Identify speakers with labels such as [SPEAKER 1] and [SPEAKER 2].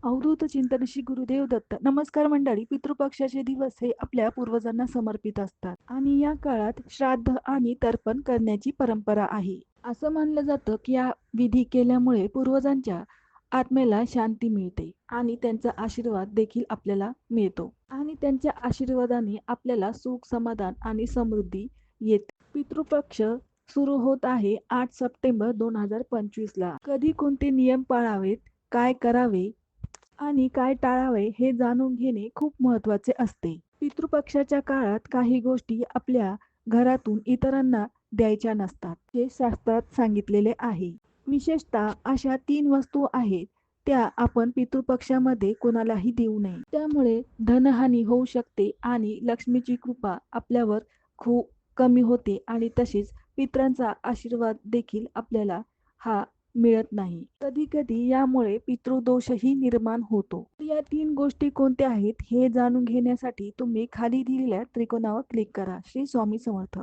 [SPEAKER 1] अवधूत चिंतन श्री गुरुदेव दत्त. नमस्कार मंडळी. पितृपक्षाचे दिवस हे आपल्या पूर्वजांना समर्पित असतात आणि या काळात श्राद्ध आणि तर्पण करण्याची परंपरा आहे. असं मानलं जातं की या विधी केल्यामुळे पूर्वजांच्या आत्मेला शांती मिळते आणि त्यांचा आशीर्वाद देखील आपल्याला मिळतो आणि त्यांच्या आशीर्वादाने आपल्याला सुख, समाधान आणि समृद्धी येते. पितृपक्ष सुरू होत आहे 8 सप्टेंबर 2025 ला. कधी कोणते नियम पाळावेत, काय करावे आणि काय टाळावे हे जाणून घेणे खूप महत्त्वाचे असते. पितृपक्षाच्या काळात काही गोष्टी आपल्या घरातून इतरांना द्यायच्या नसतात, हे शास्त्रात सांगितलेले आहे. विशेषतः अशा 3 वस्तू आहेत, त्या आपण पितृपक्षामध्ये कोणालाही देऊ नये. त्यामुळे धनहानी होऊ शकते आणि लक्ष्मीची कृपा आपल्यावर खूप कमी होते आणि तसेच पितरांचा आशीर्वाद देखील आपल्याला हा मिळत नाही. कधी-कधी यामुळे पितृदोषही निर्माण होतो. या 3 गोष्टी कोणत्या आहेत हे जाणून घेण्यासाठी तुम्ही खाली दिलेल्या त्रिकोणावर क्लिक करा. श्री स्वामी समर्थ.